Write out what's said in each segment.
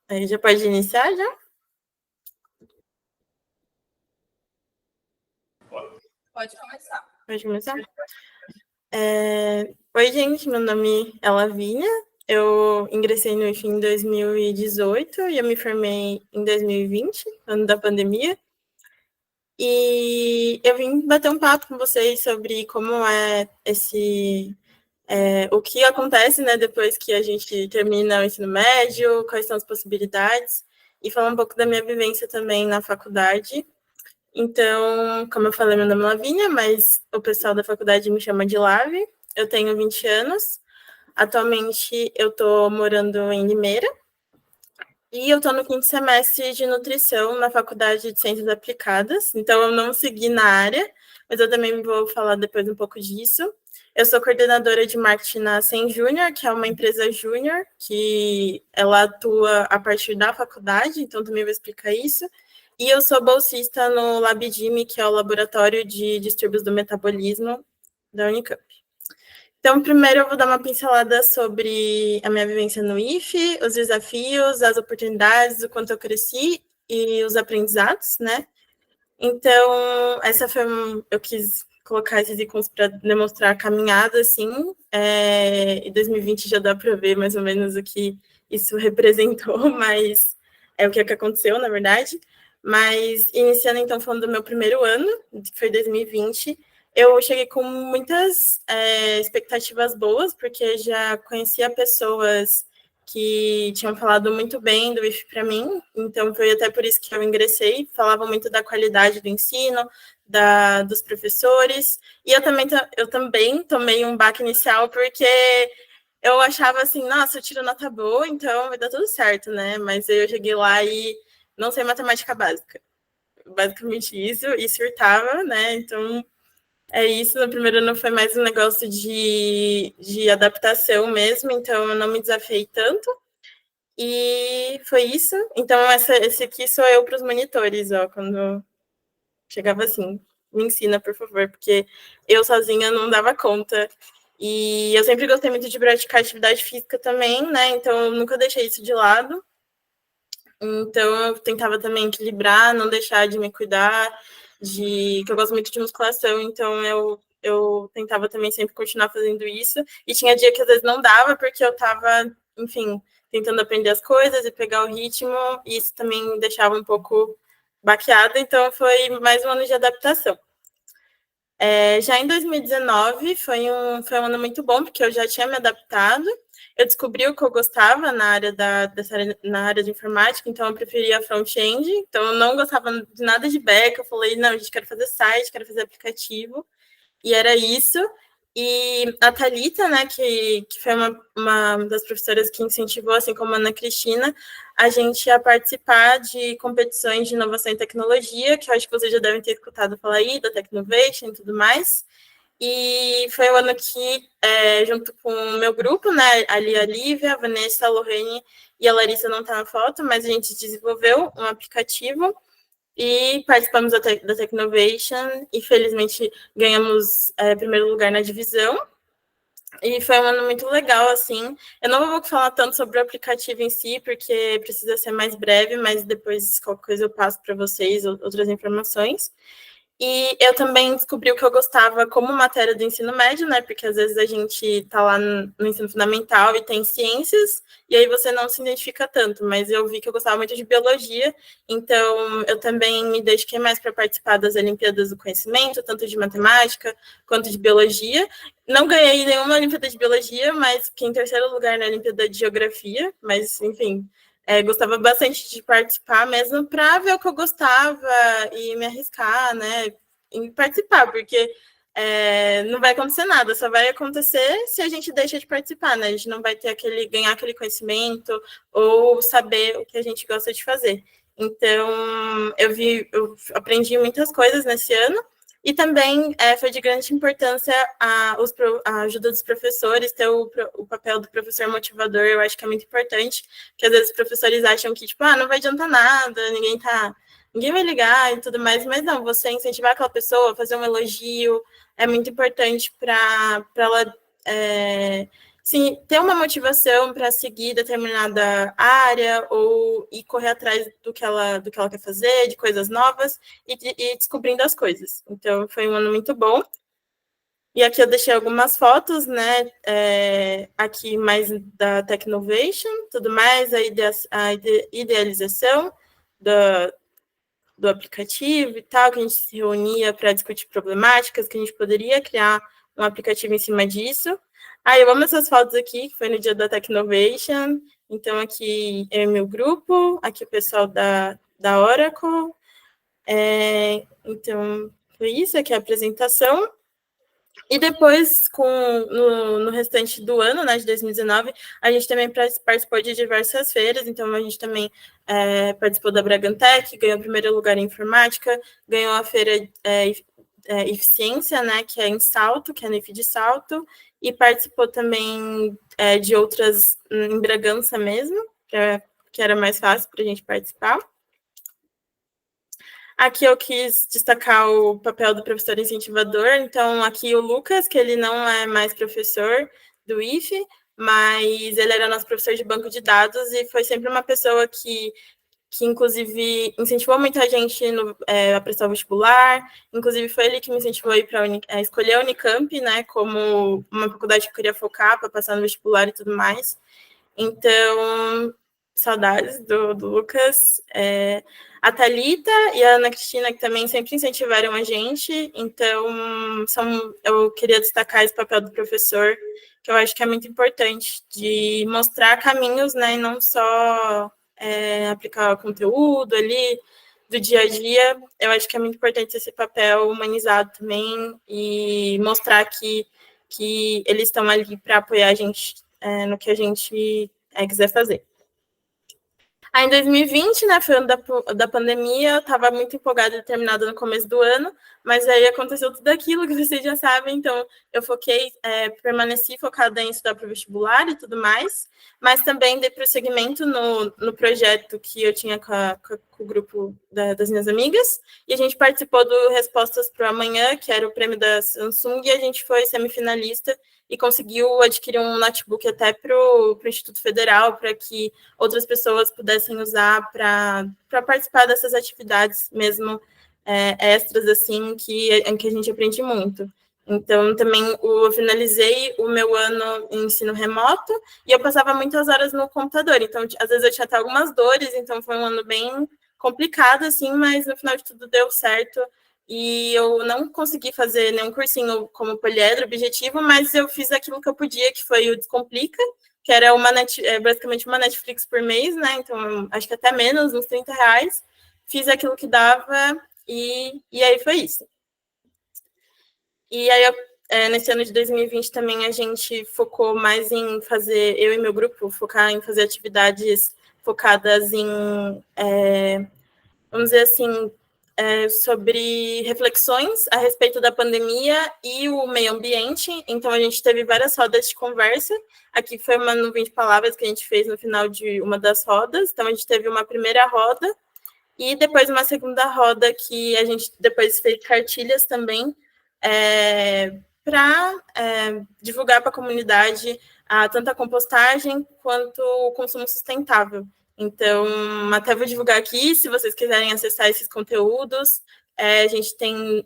Aí já pode iniciar, já? Pode começar. Pode começar? Oi, gente, meu nome é Lavínia. Eu ingressei no IF em 2018 e eu me formei em 2020, ano da pandemia. E eu vim bater um papo com vocês sobre como é o que acontece, né, depois que a gente termina o ensino médio, quais são as possibilidades, e falar um pouco da minha vivência também na faculdade. Então, como eu falei, meu nome é Lavínia, mas o pessoal da faculdade me chama de Lave. Eu tenho 20 anos. Atualmente, eu estou morando em Limeira. E eu estou no quinto semestre de nutrição na Faculdade de Ciências Aplicadas. Então, eu não segui na área, mas eu também vou falar depois um pouco disso. Eu sou coordenadora de marketing na Sem Júnior, que é uma empresa júnior, que ela atua a partir da faculdade, então também vou explicar isso. E eu sou bolsista no LabDIME, que é o Laboratório de Distúrbios do Metabolismo da Unicamp. Então, primeiro eu vou dar uma pincelada sobre a minha vivência no IFE, os desafios, as oportunidades, o quanto eu cresci e os aprendizados, né? Então, eu quis colocar esses ícones para demonstrar a caminhada, assim, em 2020 já dá para ver mais ou menos o que isso representou, mas é o que aconteceu, na verdade. Mas, iniciando, então, falando do meu primeiro ano, que foi 2020, eu cheguei com muitas expectativas boas, porque já conhecia pessoas que tinham falado muito bem do IF para mim, então foi até por isso que eu ingressei, falavam muito da qualidade do ensino, dos professores, e eu também tomei um baque inicial, porque eu achava assim, nossa, eu tiro nota boa, então vai dar tudo certo, né? Mas eu cheguei lá e não sei matemática básica. Basicamente isso, e surtava, né? Então, é isso. No primeiro ano foi mais um negócio de adaptação mesmo, então eu não me desafiei tanto. E foi isso. Então, esse aqui sou eu para os monitores, ó, quando chegava assim, me ensina, por favor, porque eu sozinha não dava conta. E eu sempre gostei muito de praticar atividade física também, né? Então, eu nunca deixei isso de lado. Então, eu tentava também equilibrar, não deixar de me cuidar, que eu gosto muito de musculação, então eu tentava também sempre continuar fazendo isso. E tinha dia que às vezes não dava, porque eu estava, enfim, tentando aprender as coisas e pegar o ritmo, e isso também me deixava um pouco baqueada, então foi mais um ano de adaptação. Já em 2019 foi um ano muito bom, porque eu já tinha me adaptado. Eu descobri o que eu gostava na área de informática, então eu preferia front-end. Então eu não gostava de nada de back. Eu falei, não, gente, quero fazer site, quero fazer aplicativo. E era isso. E a Thalita, né, que foi uma das professoras que incentivou, assim como a Ana Cristina, a gente a participar de competições de inovação e tecnologia, que eu acho que vocês já devem ter escutado falar aí, da Technovation e tudo mais. E foi o ano que, junto com o meu grupo, né, ali a Lívia, a Vanessa, a Lorraine e a Larissa não está na foto, mas a gente desenvolveu um aplicativo e participamos da Technovation e felizmente ganhamos primeiro lugar na divisão. E foi um ano muito legal, assim. Eu não vou falar tanto sobre o aplicativo em si, porque precisa ser mais breve, mas depois qualquer coisa eu passo para vocês outras informações. E eu também descobri o que eu gostava como matéria do ensino médio, né? Porque às vezes a gente está lá no ensino fundamental e tem ciências, e aí você não se identifica tanto, mas eu vi que eu gostava muito de biologia, então eu também me dediquei mais para participar das Olimpíadas do Conhecimento, tanto de matemática quanto de biologia. Não ganhei nenhuma Olimpíada de biologia, mas fiquei em terceiro lugar na Olimpíada de Geografia, mas enfim. Gostava bastante de participar mesmo para ver o que eu gostava e me arriscar, né? Em participar, porque não vai acontecer nada, só vai acontecer se a gente deixa de participar, né? A gente não vai ter ganhar aquele conhecimento ou saber o que a gente gosta de fazer. Então, eu aprendi muitas coisas nesse ano. E também foi de grande importância a ajuda dos professores, ter o papel do professor motivador, eu acho que é muito importante, porque às vezes os professores acham que, tipo, não vai adiantar nada, ninguém vai ligar e tudo mais, mas não, você incentivar aquela pessoa, fazer um elogio, é muito importante para ela sim, ter uma motivação para seguir determinada área ou ir correr atrás do que ela quer fazer, de coisas novas e descobrindo as coisas. Então, foi um ano muito bom. E aqui eu deixei algumas fotos, né? Aqui mais da Technovation, tudo mais, a idealização da, do aplicativo e tal, que a gente se reunia para discutir problemáticas, que a gente poderia criar um aplicativo em cima disso. Eu amo essas fotos aqui, que foi no dia da Technovation. Então, aqui é meu grupo, aqui o pessoal da Oracle. Então, foi isso, aqui a apresentação. E depois, no restante do ano, né, de 2019, a gente também participou de diversas feiras, então a gente também participou da Bragantec, ganhou o primeiro lugar em informática, ganhou a feira Eficiência, né, que é em Salto, que é no IF de Salto, e participou também de outras em Bragança mesmo, que era mais fácil para a gente participar. Aqui eu quis destacar o papel do professor incentivador. Então, aqui o Lucas, que ele não é mais professor do IFE, mas ele era nosso professor de banco de dados e foi sempre uma pessoa que inclusive, incentivou muito a gente a prestar o vestibular. Inclusive, foi ele que me incentivou a escolher a Unicamp, né, como uma faculdade que eu queria focar para passar no vestibular e tudo mais. Então, saudades do Lucas. A Thalita e a Ana Cristina, que também sempre incentivaram a gente. Então, eu queria destacar esse papel do professor, que eu acho que é muito importante, de mostrar caminhos, né, e não só aplicar conteúdo ali do dia a dia. Eu acho que é muito importante esse papel humanizado também e mostrar que eles estão ali para apoiar a gente no que a gente quiser fazer. Em 2020, né, foi o ano da pandemia, eu estava muito empolgada e determinada no começo do ano, mas aí aconteceu tudo aquilo que vocês já sabem, então eu permaneci focada em estudar para o vestibular e tudo mais, mas também dei prosseguimento no projeto que eu tinha com o grupo das minhas amigas, e a gente participou do Respostas para o Amanhã, que era o prêmio da Samsung, e a gente foi semifinalista e conseguiu adquirir um notebook até para o Instituto Federal, para que outras pessoas pudessem usar para participar dessas atividades mesmo extras, assim, em que a gente aprende muito. Então, também eu finalizei o meu ano em ensino remoto e eu passava muitas horas no computador. Então, às vezes eu tinha até algumas dores, então foi um ano bem complicado, assim, mas no final de tudo deu certo. E eu não consegui fazer nenhum cursinho como poliedro objetivo, mas eu fiz aquilo que eu podia, que foi o Descomplica, que era basicamente uma Netflix por mês, né? Então, acho que até menos, uns R$30. Fiz aquilo que dava e aí foi isso. E aí, nesse ano de 2020 também a gente focou mais em fazer, eu e meu grupo, focar em fazer atividades focadas em, vamos dizer assim, sobre reflexões a respeito da pandemia e o meio ambiente. Então, a gente teve várias rodas de conversa. Aqui foi uma nuvem de palavras que a gente fez no final de uma das rodas. Então, a gente teve uma primeira roda e depois uma segunda roda que a gente depois fez cartilhas também para divulgar para a comunidade tanto a compostagem quanto o consumo sustentável. Então, até vou divulgar aqui, se vocês quiserem acessar esses conteúdos. A gente tem,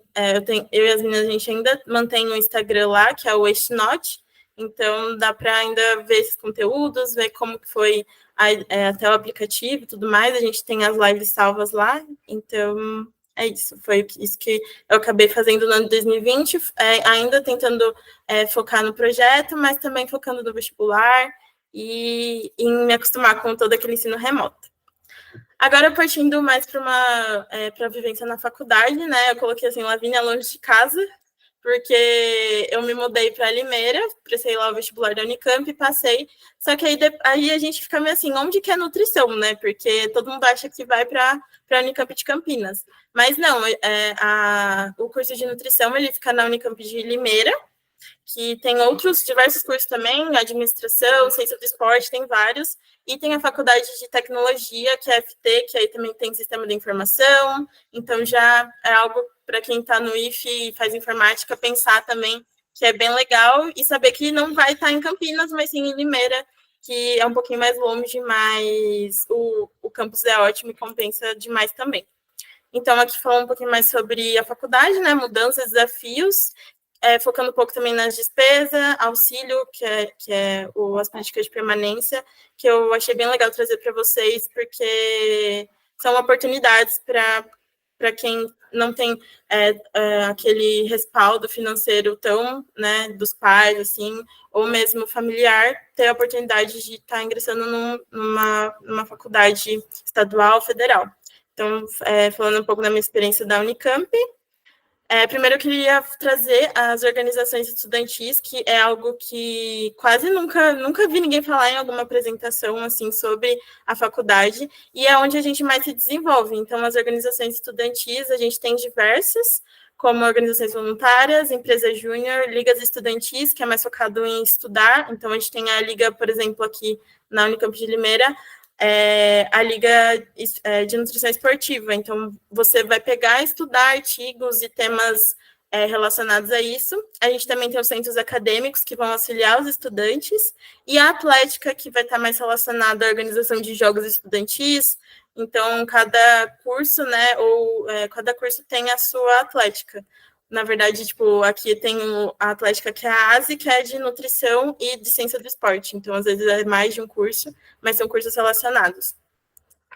eu e as meninas, a gente ainda mantém o Instagram lá, que é o Waste Not. Então, dá para ainda ver esses conteúdos, ver como que foi até o aplicativo e tudo mais. A gente tem as lives salvas lá. Então, é isso. Foi isso que eu acabei fazendo no ano de 2020, ainda tentando focar no projeto, mas também focando no vestibular e em me acostumar com todo aquele ensino remoto. Agora, partindo mais para a vivência na faculdade, né? Eu coloquei assim, Lavínia longe de casa, porque eu me mudei para Limeira, prestei lá o vestibular da Unicamp e passei. Só que aí a gente fica meio assim, onde que é nutrição, né? Porque todo mundo acha que vai para a Unicamp de Campinas. Mas não, o curso de nutrição ele fica na Unicamp de Limeira, que tem diversos cursos também, administração, ciência do esporte, tem vários, e tem a faculdade de tecnologia, que é a FT, que aí também tem sistema de informação, então já é algo para quem está no IFE e faz informática, pensar também que é bem legal, e saber que não vai estar em Campinas, mas sim em Limeira, que é um pouquinho mais longe, mas o campus é ótimo e compensa demais também. Então, aqui falando um pouquinho mais sobre a faculdade, né, mudanças, desafios, focando um pouco também nas despesas, auxílio, as políticas de permanência, que eu achei bem legal trazer para vocês, porque são oportunidades para quem não tem aquele respaldo financeiro tão, né, dos pais, assim, ou mesmo familiar, ter a oportunidade de estar ingressando numa faculdade estadual, federal. Então, falando um pouco da minha experiência da Unicamp, primeiro eu queria trazer as organizações estudantis, que é algo que quase nunca vi ninguém falar em alguma apresentação assim sobre a faculdade, e é onde a gente mais se desenvolve. Então, as organizações estudantis, a gente tem diversas, como organizações voluntárias, empresa júnior, ligas estudantis, que é mais focado em estudar. Então, a gente tem a liga, por exemplo, aqui na Unicamp de Limeira, a Liga de Nutrição Esportiva. Então, você vai pegar, estudar artigos e temas relacionados a isso. A gente também tem os centros acadêmicos, que vão auxiliar os estudantes, e a atlética, que vai estar mais relacionada à organização de jogos estudantis. Então, cada curso, né, cada curso tem a sua atlética. Na verdade, tipo, aqui tem a atlética, que é a ASE, que é de nutrição e de ciência do esporte. Então, às vezes, é mais de um curso, mas são cursos relacionados.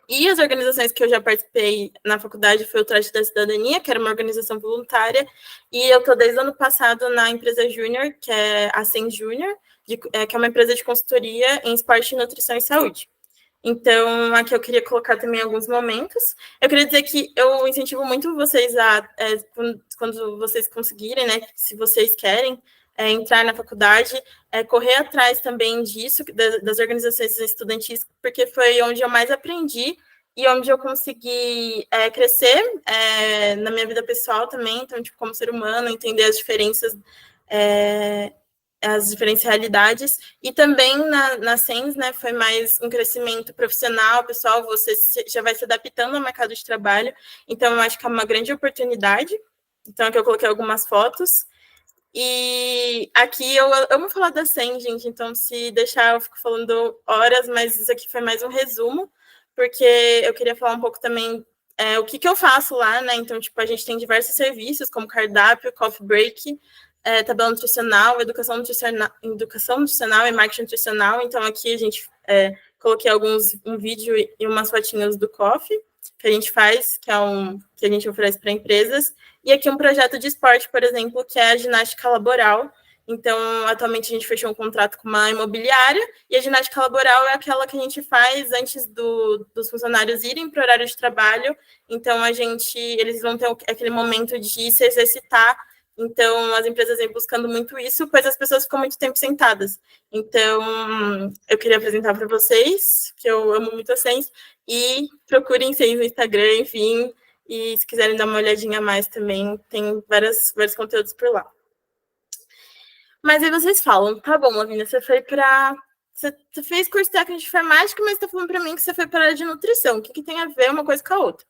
E as organizações que eu já participei na faculdade foi o Traje da Cidadania, que era uma organização voluntária, e eu estou desde o ano passado na empresa Júnior, que é a SEM Júnior, que é uma empresa de consultoria em esporte, nutrição e saúde. Então, aqui eu queria colocar também alguns momentos. Eu queria dizer que eu incentivo muito vocês quando vocês conseguirem, né, se vocês querem entrar na faculdade, correr atrás também disso, das organizações estudantis, porque foi onde eu mais aprendi e onde eu consegui crescer na minha vida pessoal também, então, tipo, como ser humano, entender as diferenças, as diferentes realidades, e também na SENS, né, foi mais um crescimento profissional, pessoal, você já vai se adaptando ao mercado de trabalho, então eu acho que é uma grande oportunidade. Então aqui eu coloquei algumas fotos, e aqui eu amo falar da SENS, gente, então se deixar eu fico falando horas, mas isso aqui foi mais um resumo, porque eu queria falar um pouco também o que eu faço lá, né, então, tipo, a gente tem diversos serviços, como cardápio, coffee break, tabela nutricional, educação nutricional e marketing nutricional. Então, aqui a gente coloquei um vídeo e umas fotinhas do coffee que a gente faz, que a gente oferece para empresas. E aqui um projeto de esporte, por exemplo, que é a ginástica laboral. Então, atualmente a gente fechou um contrato com uma imobiliária, e a ginástica laboral é aquela que a gente faz antes dos funcionários irem para o horário de trabalho. Então, eles vão ter aquele momento de se exercitar. Então, as empresas vêm buscando muito isso, pois as pessoas ficam muito tempo sentadas. Então, eu queria apresentar para vocês, que eu amo muito a Sens, e procurem Sens no Instagram, enfim, e se quiserem dar uma olhadinha a mais também, tem vários conteúdos por lá. Mas aí vocês falam, tá bom, Lavínia, você fez curso técnico de informática, mas está falando para mim que você foi para a área de nutrição. O que tem a ver uma coisa com a outra?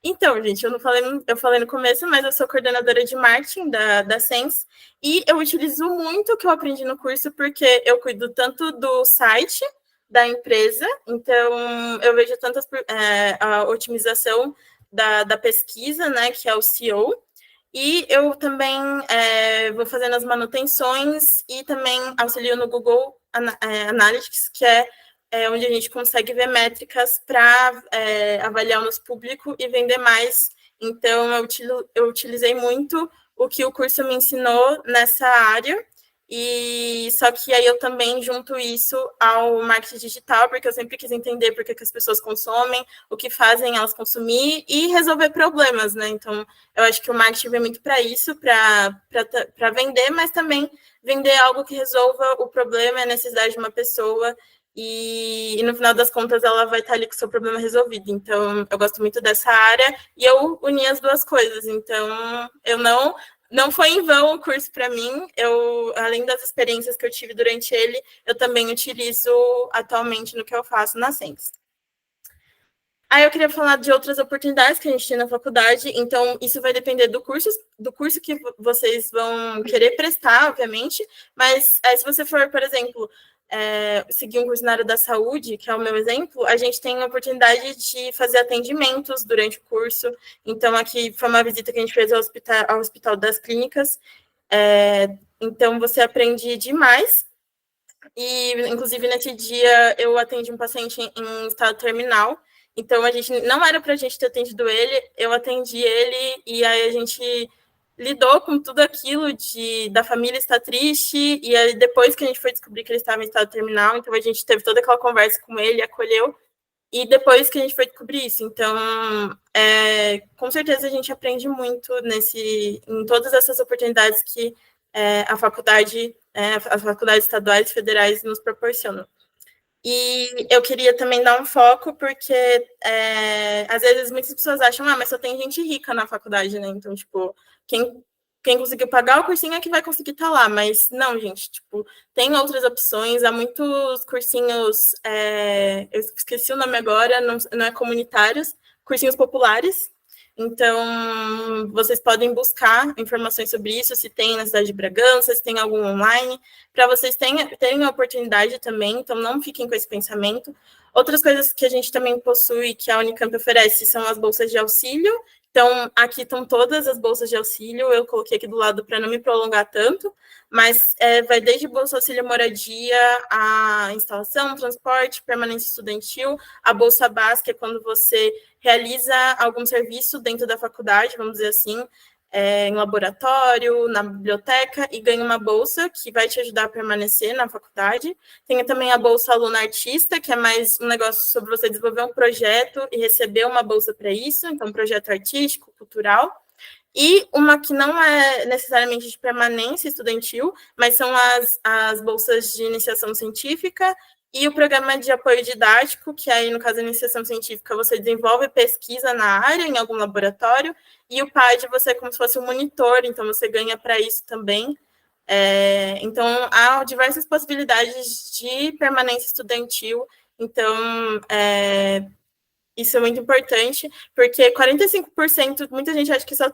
Então, gente, eu falei no começo, mas eu sou coordenadora de marketing da Sens, e eu utilizo muito o que eu aprendi no curso, porque eu cuido tanto do site da empresa, então eu vejo tanto a otimização da pesquisa, né, que é o SEO, e eu também vou fazendo as manutenções e também auxilio no Google Analytics, que é onde a gente consegue ver métricas para avaliar o nosso público e vender mais. Então, eu utilizei muito o que o curso me ensinou nessa área, e só que aí eu também junto isso ao marketing digital, porque eu sempre quis entender por que as pessoas consomem, o que fazem elas consumir e resolver problemas, né? Então, eu acho que o marketing vem muito para isso, para vender, mas também vender algo que resolva o problema e a necessidade de uma pessoa, e no final das contas ela vai estar ali com o seu problema resolvido. Então, eu gosto muito dessa área e eu uni as duas coisas. Então, eu não foi em vão o curso para mim. Além das experiências que eu tive durante ele, eu também utilizo atualmente no que eu faço na Sens. Aí eu queria falar de outras oportunidades que a gente tem na faculdade, então isso vai depender do curso que vocês vão querer prestar, obviamente, mas se você for, por exemplo, seguir um curso na área da saúde, que é o meu exemplo, a gente tem a oportunidade de fazer atendimentos durante o curso, então aqui foi uma visita que a gente fez ao Hospital das Clínicas, então você aprende demais, e inclusive nesse dia eu atendi um paciente em estado terminal, então a gente não era para a gente ter atendido ele, eu atendi ele e aí a gente lidou com tudo aquilo da família estar triste, e aí depois que a gente foi descobrir que ele estava em estado terminal, então a gente teve toda aquela conversa com ele, acolheu, e depois que a gente foi descobrir isso. Então, com certeza a gente aprende muito em todas essas oportunidades que a faculdade, as faculdades estaduais e federais nos proporcionam. E eu queria também dar um foco, porque às vezes muitas pessoas acham, mas só tem gente rica na faculdade, né? Então, tipo, quem conseguiu pagar o cursinho é que vai conseguir estar lá. Mas não, gente, tipo, tem outras opções, há muitos cursinhos, eu esqueci o nome agora, não é comunitários, cursinhos populares. Então, vocês podem buscar informações sobre isso, se tem na cidade de Bragança, se tem algum online, para vocês terem a oportunidade também, então não fiquem com esse pensamento. Outras coisas que a gente também possui, que a Unicamp oferece, são as bolsas de auxílio. Então, aqui estão todas as bolsas de auxílio, eu coloquei aqui do lado para não me prolongar tanto, mas vai desde bolsa auxílio moradia, a instalação, transporte, permanência estudantil, a bolsa básica, que é quando você realiza algum serviço dentro da faculdade, vamos dizer assim, em laboratório, na biblioteca, e ganha uma bolsa que vai te ajudar a permanecer na faculdade. Tem também a bolsa aluno artista, que é mais um negócio sobre você desenvolver um projeto e receber uma bolsa para isso, então um projeto artístico, cultural. E uma que não é necessariamente de permanência estudantil, mas são as bolsas de iniciação científica e o programa de apoio didático, que aí, no caso da iniciação científica, você desenvolve pesquisa na área, em algum laboratório, e o PAD você é como se fosse um monitor, então você ganha para isso também. Então, há diversas possibilidades de permanência estudantil, então, isso é muito importante, porque 45%, muita gente acha que só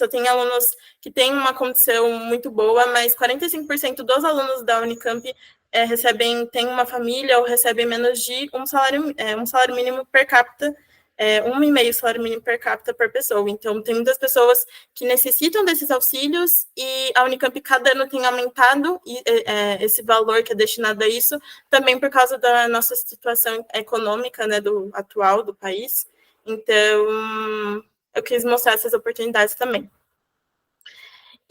tem alunos que têm uma condição muito boa, mas 45% dos alunos da Unicamp têm uma família ou recebem menos de um salário mínimo per capita, 1,5 salário mínimo per capita por pessoa. Então, tem muitas pessoas que necessitam desses auxílios e a Unicamp cada ano tem aumentado esse valor que é destinado a isso, também por causa da nossa situação econômica, né, atual do país. Então, eu quis mostrar essas oportunidades também.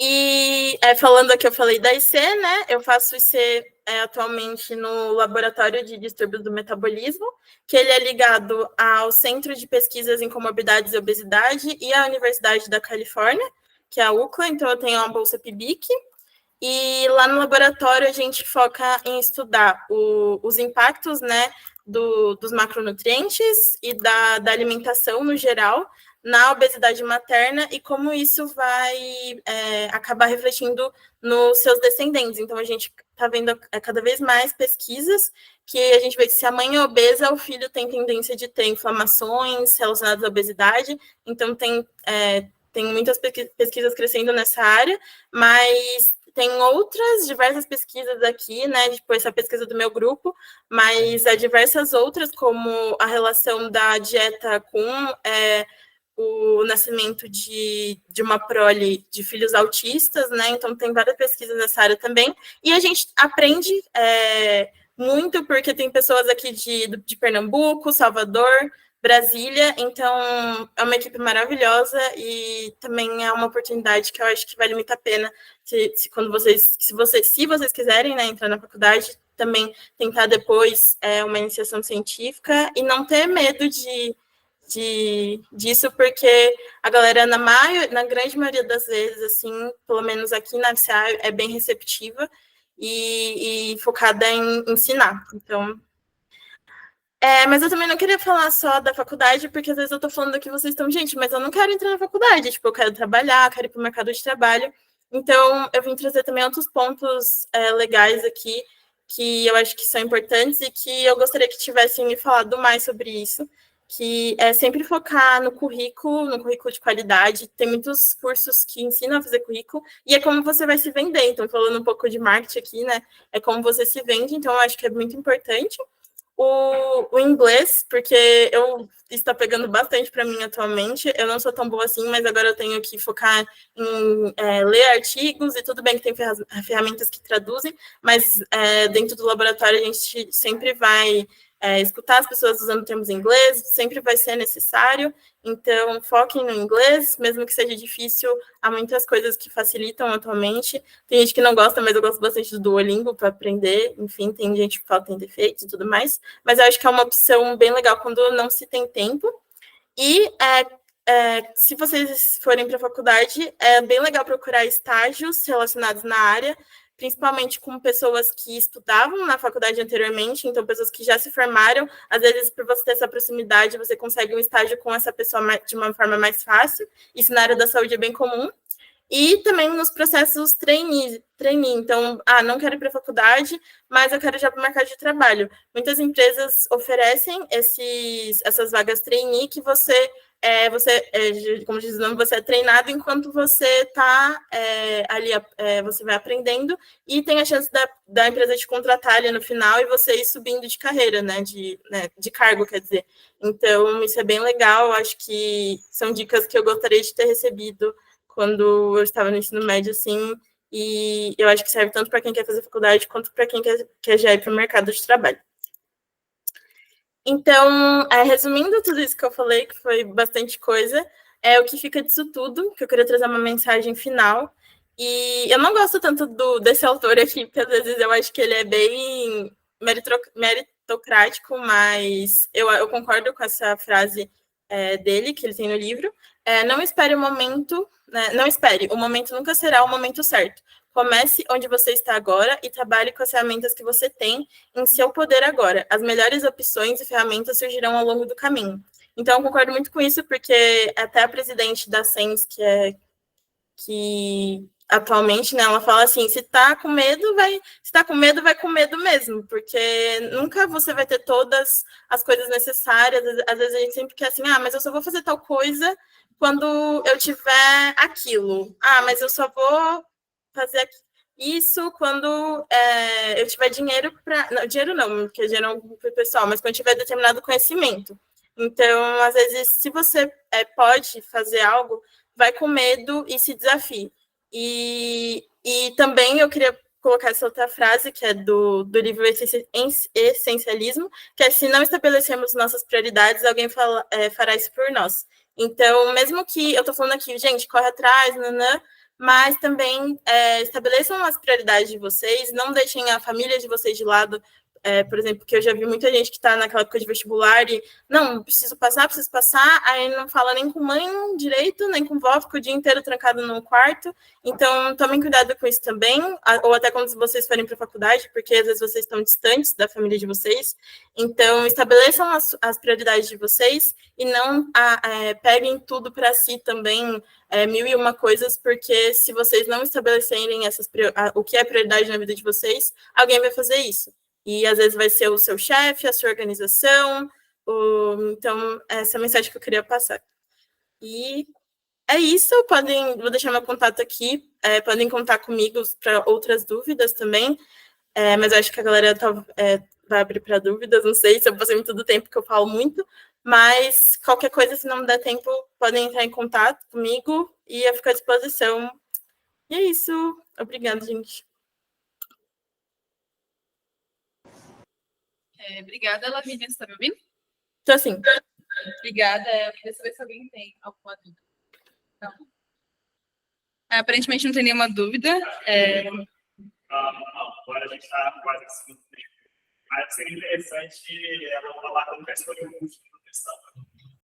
E falando aqui, eu falei da IC, né? Eu faço IC atualmente no Laboratório de Distúrbios do Metabolismo, que ele é ligado ao Centro de Pesquisas em Comorbidades e Obesidade e à Universidade da Califórnia, que é a UCLA, então eu tenho uma bolsa PIBIC. E lá no laboratório a gente foca em estudar os impactos, né, dos macronutrientes e da alimentação no geral na obesidade materna e como isso vai acabar refletindo nos seus descendentes. Então, a gente está vendo cada vez mais pesquisas que a gente vê que se a mãe é obesa, o filho tem tendência de ter inflamações relacionadas à obesidade. Então, tem muitas pesquisas crescendo nessa área, mas tem outras diversas pesquisas aqui, né? Tipo, essa pesquisa do meu grupo, mas há diversas outras, como a relação da dieta com o nascimento de uma prole de filhos autistas, né? Então, tem várias pesquisas nessa área também. E a gente aprende muito, porque tem pessoas aqui de Pernambuco, Salvador, Brasília, então é uma equipe maravilhosa e também é uma oportunidade que eu acho que vale muito a pena se vocês quiserem, né, entrar na faculdade, também tentar depois uma iniciação científica e não ter medo disso, porque a galera, na grande maioria das vezes, assim, pelo menos aqui na FCA, é bem receptiva e focada em ensinar. Então, mas eu também não queria falar só da faculdade, porque às vezes eu tô falando que vocês estão, gente, mas eu não quero entrar na faculdade, tipo, eu quero trabalhar, quero ir para o mercado de trabalho. Então, eu vim trazer também outros pontos legais aqui, que eu acho que são importantes e que eu gostaria que tivessem me falado mais sobre isso. que é sempre focar no currículo de qualidade. Tem muitos cursos que ensinam a fazer currículo, e é como você vai se vender. Então, falando um pouco de marketing aqui, né? É como você se vende, então eu acho que é muito importante. O inglês, porque eu está pegando bastante para mim atualmente. Eu não sou tão boa assim, mas agora eu tenho que focar em ler artigos, e tudo bem que tem ferramentas que traduzem, mas dentro do laboratório a gente sempre vai escutar as pessoas usando termos em inglês, sempre vai ser necessário. Então, foquem no inglês, mesmo que seja difícil, há muitas coisas que facilitam atualmente. Tem gente que não gosta, mas eu gosto bastante do Duolingo para aprender. Enfim, tem gente que fala que tem defeitos e tudo mais. Mas eu acho que é uma opção bem legal quando não se tem tempo. E se vocês forem para a faculdade, é bem legal procurar estágios relacionados na área, principalmente com pessoas que estudavam na faculdade anteriormente, então pessoas que já se formaram. Às vezes, por você ter essa proximidade, você consegue um estágio com essa pessoa de uma forma mais fácil. Isso na área da saúde é bem comum. E também nos processos trainee. Então, não quero ir para a faculdade, mas eu quero já para o mercado de trabalho. Muitas empresas oferecem essas vagas trainee que você, como diz o nome, você é treinado enquanto você está ali, você vai aprendendo, e tem a chance da empresa te contratar ali no final e você ir subindo de carreira, né, de cargo, quer dizer. Então, isso é bem legal. Acho que são dicas que eu gostaria de ter recebido quando eu estava no ensino médio, assim, e eu acho que serve tanto para quem quer fazer faculdade quanto para quem quer já ir para o mercado de trabalho. Então, resumindo tudo isso que eu falei, que foi bastante coisa, o que fica disso tudo, que eu queria trazer uma mensagem final. E eu não gosto tanto desse autor aqui, porque às vezes eu acho que ele é bem meritocrático, mas eu concordo com essa frase dele, que ele tem no livro. Não espere o momento, né? Não espere, o momento nunca será o momento certo. Comece onde você está agora e trabalhe com as ferramentas que você tem em seu poder agora. As melhores opções e ferramentas surgirão ao longo do caminho. Então, eu concordo muito com isso, porque até a presidente da SENS, que atualmente, né, ela fala assim, se tá com medo, vai com medo mesmo, porque nunca você vai ter todas as coisas necessárias. Às vezes a gente sempre quer assim, mas eu só vou fazer tal coisa quando eu tiver aquilo. Mas eu só vou fazer isso quando eu tiver dinheiro para... Não, dinheiro não, porque dinheiro é um pessoal, mas quando tiver determinado conhecimento. Então, às vezes, se você pode fazer algo, vai com medo e se desafie. E também eu queria colocar essa outra frase, que é do livro Essencialismo, que é: se não estabelecemos nossas prioridades, alguém fará isso por nós. Então, mesmo que eu estou falando aqui, gente, corre atrás, nanã, mas também estabeleçam as prioridades de vocês, não deixem a família de vocês de lado. Por exemplo, que eu já vi muita gente que está naquela época de vestibular e não, preciso passar, aí não fala nem com mãe direito, nem com vó, fica o dia inteiro trancado no quarto. Então, tomem cuidado com isso também, ou até quando vocês forem para a faculdade, porque às vezes vocês estão distantes da família de vocês. Então, estabeleçam as prioridades de vocês e não peguem tudo para si também, mil e uma coisas, porque se vocês não estabelecerem o que é prioridade na vida de vocês, alguém vai fazer isso. E às vezes vai ser o seu chefe, a sua organização. Então, essa é a mensagem que eu queria passar. E é isso. Vou deixar meu contato aqui. Podem contar comigo para outras dúvidas também. Mas eu acho que a galera vai abrir para dúvidas. Não sei se eu passei muito do tempo, que eu falo muito. Mas qualquer coisa, se não me der tempo, podem entrar em contato comigo e eu fico à disposição. E é isso. Obrigada, gente. Obrigada, Lavínia. Você está me ouvindo? Então, sim. Obrigada. Eu queria saber se alguém tem alguma dúvida. Não. Aparentemente não tem nenhuma dúvida. Não, agora a gente está quase assim. Mas seria interessante ela falar como é sobre o custo de proteção.